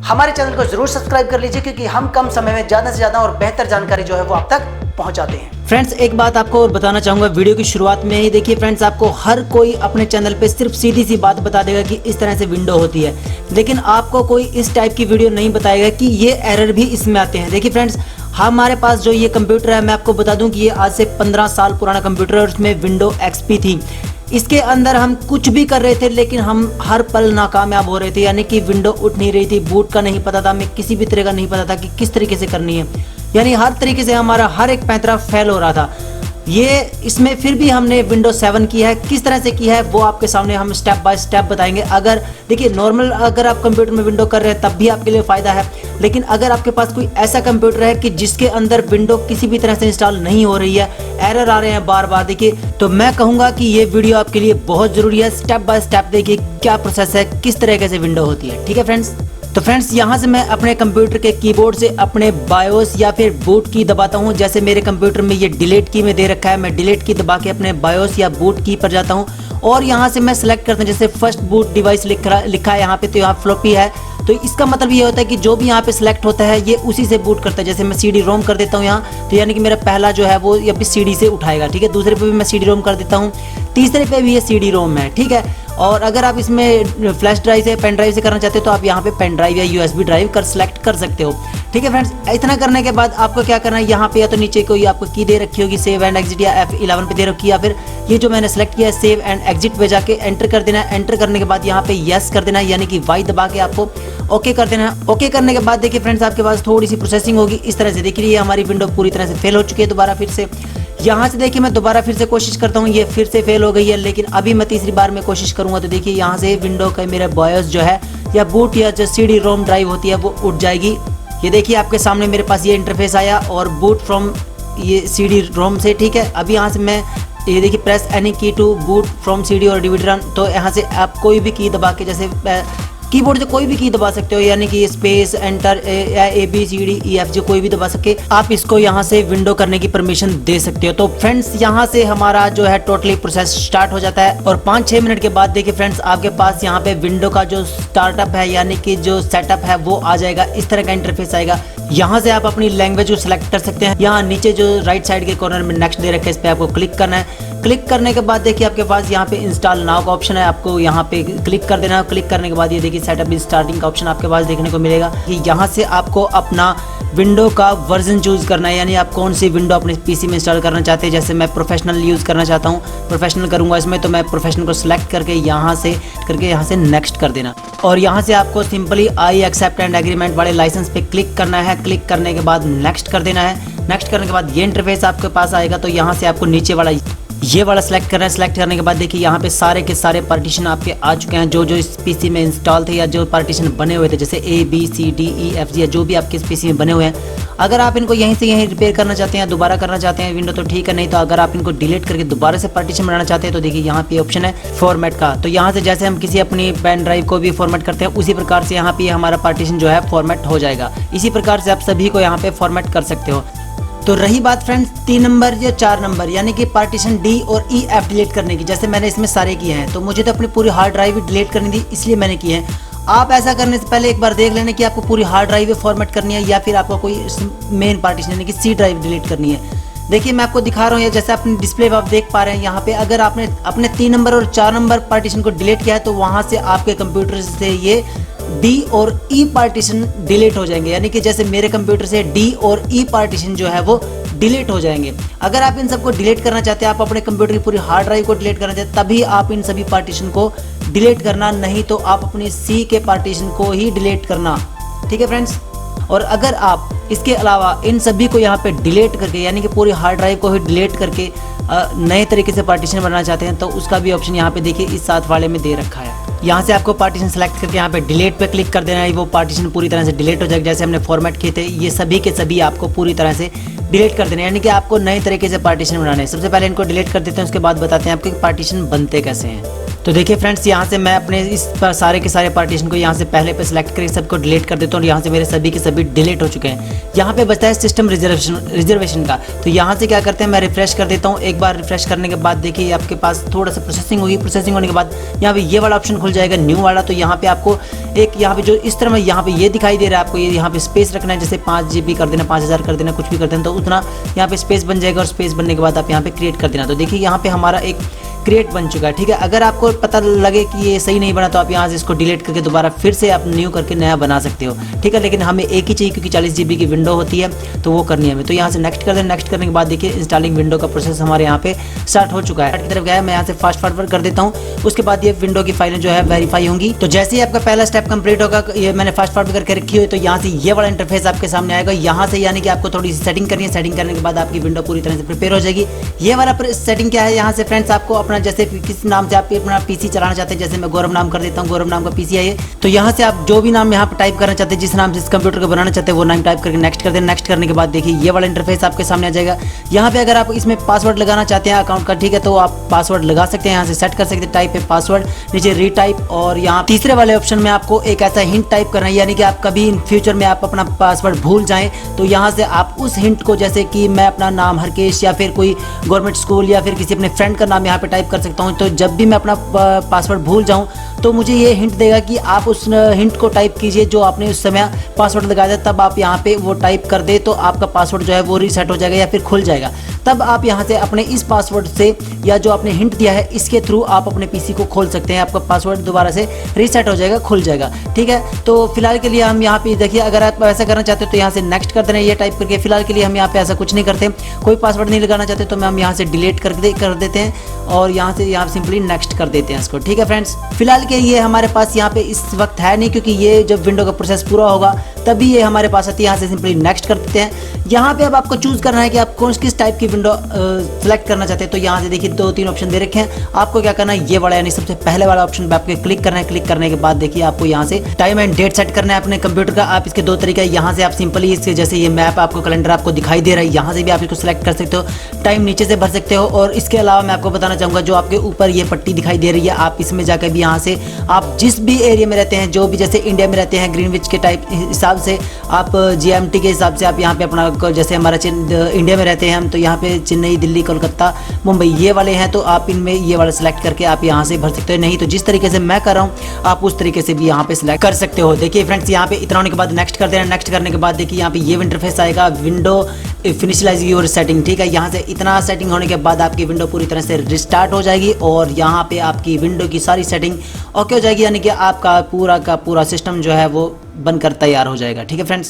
हमारे चैनल को जरूर सब्सक्राइब कर लीजिए, क्योंकि हम कम समय में ज़्यादा से ज़्यादा और बेहतर जानकारी जो है वो आप तक पहुंचाते हैं। फ्रेंड्स, एक बात आपको और बताना चाहूँगा वीडियो की शुरुआत में ही। देखिए फ्रेंड्स, आपको हर कोई अपने चैनल पे सिर्फ सीधी सी बात बता देगा कि इस तरह से विंडो होती है, लेकिन आपको कोई इस टाइप की वीडियो नहीं बताएगा कि ये एरर भी इसमें आते हैं। देखिए फ्रेंड्स, हमारे पास जो ये कंप्यूटर है, मैं आपको बता दूं कि ये आज से 15 साल पुराना कंप्यूटर है और उसमें विंडो एक्सपी थी। इसके अंदर हम कुछ भी कर रहे थे, लेकिन हम हर पल नाकामयाब हो रहे थे, यानी कि विंडो उठ नहीं रही थी, बूट का नहीं पता था, हमें किसी भी तरह का नहीं पता था कि किस तरीके से करनी है, यानी हर तरीके से हमारा हर एक पैंतरा फेल हो रहा था। ये इसमें फिर भी हमने विंडो 7 की है। किस तरह से की है वो आपके सामने हम स्टेप बाय स्टेप बताएंगे। अगर देखिए नॉर्मल अगर आप कंप्यूटर में विंडो कर रहे हैं तब भी आपके लिए फ़ायदा है, लेकिन अगर आपके पास कोई ऐसा कंप्यूटर है कि जिसके अंदर विंडो किसी भी तरह से इंस्टॉल नहीं हो रही है, एरर आ रहे हैं बार बार, देखिए तो मैं कहूँगा कि ये वीडियो आपके लिए बहुत ज़रूरी है। स्टेप बाय स्टेप देखिए क्या प्रोसेस है, किस तरीके से विंडो होती है। ठीक है फ्रेंड्स, तो फ्रेंड्स यहाँ से मैं अपने कंप्यूटर के कीबोर्ड से अपने बायोस या फिर बूट की दबाता हूँ। जैसे मेरे कंप्यूटर में ये डिलीट की में दे रखा है, मैं डिलीट की दबा के अपने बायोस या बूट की पर जाता हूँ और यहाँ से मैं सेलेक्ट करता हूँ। जैसे फर्स्ट बूट डिवाइस लिखा है यहाँ पे, तो यहाँ फ्लॉपी है, तो इसका मतलब ये होता है कि जो भी यहाँ पे सिलेक्ट होता है ये उसी से बूट करता है। जैसे मैं CD रोम कर देता हूँ यहाँ, तो यानी कि मेरा पहला जो है वो ये भी CD से उठाएगा। ठीक है, दूसरे पे भी मैं CD रोम कर देता हूँ, तीसरे पे भी ये CD रोम है। ठीक है, और अगर आप इसमें फ्लैश ड्राइव से पेन ड्राइव से करना चाहते हो तो आप यहाँ पे पेन ड्राइव या USB ड्राइव कर सेलेक्ट कर सकते हो। ठीक है फ्रेंड्स, इतना करने के बाद आपको क्या करना है, यहाँ पे या तो नीचे कोई आपको की दे रखी होगी सेव एंड एग्जिट या F11 पे दे रखी है, या फिर ये जो मैंने सेलेक्ट किया है सेव एंड एग्जिट पे जाके एंटर कर देना है। एंटर करने के बाद यहाँ पे यस कर देना है, यानी कि Y दबा के आपको ओके कर देना है। ओके करने के बाद देखिए फ्रेंड्स, आपके पास थोड़ी सी प्रोसेसिंग होगी इस तरह से। देखिए ये हमारी विंडो पूरी तरह से फेल हो चुकी है। दोबारा फिर से यहाँ से देखिए मैं दोबारा फिर से कोशिश करता हूँ, ये फिर से फेल हो गई है, लेकिन अभी मैं तीसरी बार में कोशिश करूँगा तो देखिए यहाँ से विंडो का मेरा बायोस जो है या बूट या जो CD रोम ड्राइव होती है वो उठ जाएगी। ये देखिए आपके सामने मेरे पास ये इंटरफेस आया और बूट फ्रॉम ये CD रोम से। ठीक है, अभी यहाँ से मैं ये देखिए प्रेस एनी की टू बूट फ्रॉम CD और DVD रन, तो यहाँ से आप कोई भी की दबा के, जैसे कीबोर्ड से कोई भी की दबा सकते हो, यानी कि स्पेस एंटर ABCDEF जो कोई भी दबा सके, आप इसको यहाँ से विंडो करने की परमिशन दे सकते हो। तो फ्रेंड्स यहाँ से हमारा जो है टोटली प्रोसेस स्टार्ट हो जाता है और 5-6 मिनट के बाद देखिए फ्रेंड्स आपके पास यहाँ पे विंडो का जो स्टार्टअप है यानी कि जो सेटअप है वो आ जाएगा। इस तरह का इंटरफेस आएगा। यहाँ से आप अपनी लैंग्वेज को सिलेक्ट कर सकते हैं। यहाँ नीचे जो राइट साइड के कॉर्नर में नेक्स्ट दे रखा है, इस पर आपको क्लिक करना है। क्लिक करने के बाद देखिए आपके पास यहाँ पे इंस्टॉल नाउ का ऑप्शन है, आपको यहाँ पे क्लिक कर देना है। क्लिक करने के बाद ये देखिए सेटअप स्टार्टिंग का ऑप्शन आपके पास देखने को मिलेगा कि यहाँ से आपको अपना विंडो का वर्जन चूज करना है, यानी आप कौन सी विंडो अपने पीसी में इंस्टॉल करना चाहते हैं। जैसे मैं प्रोफेशनल यूज़ करना चाहता हूँ, प्रोफेशनल करूँगा इसमें, तो मैं प्रोफेशनल को सिलेक्ट करके यहाँ से नेक्स्ट कर देना और यहाँ से आपको simply I accept and agreement वाले लाइसेंस पे क्लिक करना है। क्लिक करने के बाद नेक्स्ट कर देना है। नेक्स्ट करने के बाद ये इंटरफेस आपके पास आएगा, तो यहाँ से आपको नीचे वाला ये वाला सेलेक्ट करना है। सेलेक्ट करने के बाद देखिए यहाँ पे सारे के सारे पार्टीशन आपके आ चुके हैं, जो इस पीसी में इंस्टॉल थे या जो पार्टीशन बने हुए थे, जैसे ABCDEF या जो भी आपके इस पीसी में बने हुए हैं। अगर आप इनको यहीं से यहीं रिपेयर करना चाहते हैं, दोबारा करना चाहते हैं विंडो, तो ठीक है, नहीं तो अगर आप इनको डिलीट करके दोबारा से पार्टीशन बनाना चाहते हैं तो देखिए यहाँ पे ऑप्शन है फॉर्मेट का। तो यहाँ से जैसे हम किसी अपनी पेन ड्राइव को भी फॉर्मेट करते हैं उसी प्रकार से यहाँ पे हमारा पार्टीशन जो है फॉर्मेट हो जाएगा। इसी प्रकार से आप सभी को यहाँ पे फॉर्मेट कर सकते हो। तो रही बात फ्रेंड्स 3 नंबर या 4 नंबर यानी कि पार्टीशन D और EF डिलीट करने की, जैसे मैंने इसमें सारे किए हैं, तो मुझे तो अपनी पूरी हार्ड ड्राइव डिलीट करनी थी इसलिए मैंने किए हैं। आप ऐसा करने से पहले एक बार देख लेना कि आपको पूरी हार्ड ड्राइव फॉर्मेट करनी है या फिर आपको कोई मेन पार्टीशन यानी कि C ड्राइव डिलीट करनी है। देखिए मैं आपको दिखा रहा हूँ, जैसे अपने डिस्प्ले पर आप देख पा रहे हैं यहाँ पे, अगर आपने अपने 3 नंबर और 4 नंबर पार्टीशन को डिलीट किया है तो वहाँ से आपके कंप्यूटर से ये D और E पार्टीशन डिलीट हो जाएंगे, यानी कि जैसे मेरे कंप्यूटर से D और E पार्टीशन जो है वो डिलीट हो जाएंगे। अगर आप इन सबको डिलीट करना चाहते हैं, आप अपने कंप्यूटर की पूरी हार्ड ड्राइव को डिलीट करना चाहते हैं, तभी आप इन सभी पार्टीशन को डिलीट करना, नहीं तो आप अपने C के पार्टीशन को ही डिलीट करना। ठीक है फ्रेंड्स, और अगर आप इसके अलावा इन सभी को यहाँ पे डिलीट करके यानी कि पूरी हार्ड ड्राइव को ही डिलीट करके नए तरीके से पार्टीशन बनाना चाहते हैं तो उसका भी ऑप्शन यहाँ पे देखिए इस साथ वाले में दे रखा है। यहाँ से आपको पार्टीशन सेलेक्ट करके यहाँ पे डिलीट पे क्लिक कर देना है, वो पार्टीशन पूरी तरह से डिलीट हो जाएगा। जैसे हमने फॉर्मेट किए थे ये सभी के सभी आपको पूरी तरह से डिलीट कर देना है, यानी कि आपको नए तरीके से पार्टीशन बनाने हैं। सबसे पहले इनको डिलीट कर देते हैं, उसके बाद बताते हैं आपके पार्टीशन बनते कैसे हैं। तो देखिए फ्रेंड्स, यहाँ से मैं अपने इस सारे के सारे पार्टीशन को यहाँ से पहले पे सिलेक्ट करके सबको डिलीट कर देता हूँ और यहाँ से मेरे सभी के सभी डिलीट हो चुके हैं। यहाँ पे बचता है सिस्टम रिजर्वेशन का। तो यहाँ से क्या करते हैं, मैं रिफ्रेश कर देता हूँ। एक बार रिफ्रेश करने के बाद देखिए आपके पास थोड़ा सा प्रोसेसिंग होगी। प्रोसेसिंग होने के बाद यहाँ पे ये वाला ऑप्शन खुल जाएगा, न्यू वाला। तो यहाँ पे आपको एक यहाँ पे जो इस तरह में यहाँ पे ये दिखाई दे रहा है, आपको ये यहाँ पे स्पेस रखना है, जैसे 5 GB कर देना, 5000 कर देना, कुछ भी कर देना, तो उतना यहाँ पे स्पेस बन जाएगा। और स्पेस बनने के बाद आप यहाँ पे क्रिएट कर देना। तो देखिए यहाँ पे हमारा एक क्रिएट बन चुका है, ठीक है। अगर आपको पता लगे कि ये सही नहीं बना तो आप यहाँ से इसको डिलीट करके दोबारा फिर से आप न्यू करके नया बना सकते हो, ठीक है। लेकिन हमें एक ही चाहिए क्योंकि 40 GB की विंडो होती है, तो वो करनी है हमें। तो यहाँ से नेक्स्ट कर दें। नेक्स्ट करने के बाद देखिए इंस्टॉलिंग विंडो का प्रोसेस हमारे यहाँ पे स्टार्ट हो चुका है। की तरफ गया मैं यहाँ से फास्ट फॉरवर्ड कर देता हूँ। उसके बाद ये विंडो की फाइलें जो है वेरीफाई होंगी। तो जैसे ही आपका पहला स्टेप कंप्लीट होगा, ये मैंने फास्ट फॉरवर्ड करके रखी हुई, तो यहाँ से ये वाला इंटरफेस आपके सामने आएगा। यहाँ से यानी कि आपको थोड़ी सी सेटिंग करनी है। सेटिंग करने के बाद आपकी विंडो पूरी तरह से प्रिपेयर हो जाएगी। ये वाला सेटिंग क्या है, यहाँ से फ्रेंड्स आपको अपना जैसे किस नाम से आप अपना पीसी चलाना चाहते हैं, जैसे मैं गौरव नाम कर देता हूँ, गौरव नाम का पीसी है ये। तो यहाँ से आप जो भी नाम यहाँ पर टाइप करना चाहते हैं, जिस नाम से इस कंप्यूटर को बनाना चाहते हैं, वो नाम टाइप करके नेक्स्ट कर दें। नेक्स्ट करने के बाद देखिए ये वाला इंटरफेस आपके सामने आ जाएगा। यहाँ पे अगर आप इसमें पासवर्ड लगाना चाहते हैं अकाउंट का, ठीक है, तो आप पासवर्ड लगा सकते हैं। यहाँ से सेट कर सकते हैं, टाइप है पासवर्ड, नीचे रीटाइप। और यहाँ तीसरे वाले ऑप्शन में आपको एक ऐसा हिंट टाइप करना है, यानी कि आप कभी इन फ्यूचर में आप अपना पासवर्ड भूल जाएं तो यहाँ से आप उस हिंट को, जैसे कि मैं अपना नाम हरकेश या फिर कोई गवर्नमेंट स्कूल या फिर किसी अपने फ्रेंड का नाम यहाँ पे टाइप कर सकता हूँ। तो जब भी मैं अपना पासवर्ड भूल जाऊं तो मुझे ये हिंट देगा कि आप उस हिंट को टाइप कीजिए जो आपने उस समय पासवर्ड लगाया था। तब आप यहाँ पे वो टाइप कर दे तो आपका पासवर्ड जो है वो रीसेट हो जाएगा या फिर खुल जाएगा। तब आप यहाँ से अपने इस पासवर्ड से या जो आपने हिंट दिया है इसके थ्रू आप अपने पीसी को खोल सकते हैं। आपका पासवर्ड दोबारा से रीसेट हो जाएगा, खुल जाएगा, ठीक है। तो फिलहाल के लिए हम यहाँ पे देखिए, अगर आप ऐसा करना चाहते हो तो यहाँ से नेक्स्ट कर देना ये टाइप करके। फिलहाल के लिए हम यहाँ पे ऐसा कुछ नहीं करते, कोई पासवर्ड नहीं लगाना चाहते तो हम यहाँ से डिलीट कर देते हैं और यहाँ से सिंपली नेक्स्ट कर देते हैं इसको, ठीक है फ्रेंड्स। फिलहाल के ये हमारे पास यहाँ पे इस वक्त है नहीं, क्योंकि ये जब विंडो का प्रोसेस पूरा होगा तभी ये हमारे पास आती है। यहाँ से सिंपली नेक्स्ट कर देते हैं। यहाँ पे अब आपको चूज करना है कि आप किस टाइप की विंडो सेलेक्ट करना चाहते हैं। तो यहाँ से देखिए 2-3 ऑप्शन दे रखे हैं। आपको क्या करना है, ये वाला यानी सबसे पहले वाला ऑप्शन पे आपको क्लिक करना है। क्लिक करने के बाद देखिए आपको यहाँ से टाइम एंड डेट सेट करना है अपने कंप्यूटर का। आप इसके 2 तरीके हैं। यहाँ से आप सिंपली इसके जैसे ये मैप आपको कैलेंडर आपको दिखाई दे रहा है, यहाँ से भी आप इसको सिलेक्ट कर सकते हो। टाइम नीचे से भर सकते हो। और इसके अलावा मैं आपको बताना चाहूँगा, जो आपके ऊपर ये पट्टी दिखाई दे रही है, आप इसमें जाकर भी यहाँ से आप जिस भी एरिया में रहते हैं, जो भी जैसे इंडिया में रहते हैं, ग्रीनविच के टाइप हिसाब से आप GMT के हिसाब से आप यहाँ पे अपना, जैसे हमारा इंडिया में रहते हैं हम, तो यहाँ पे चेन्नई, दिल्ली, कोलकाता, मुंबई ये वाले हैं, तो आप इनमें ये वाला सिलेक्ट करके आप यहाँ से भर सकते हो। नहीं तो जिस तरीके से मैं कर रहा हूँ आप उस तरीके से भी यहाँ पे सिलेक्ट कर सकते हो। देखिए फ्रेंड्स, यहाँ पे इतना होने के बाद नेक्स्ट कर देना। नेक्स्ट करने के बाद देखिए यहाँ पे ये इंटरफेस आएगा, विंडो फिनिशलाइज योर सेटिंग, ठीक है। यहाँ से इतना सेटिंग होने के बाद आपकी विंडो पूरी तरह से रिस्टार्ट हो जाएगी और यहाँ पे आपकी विंडो की सारी सेटिंग ओके हो जाएगी, यानी कि आपका पूरा का पूरा सिस्टम जो है वो बनकर तैयार हो जाएगा, ठीक है फ्रेंड्स।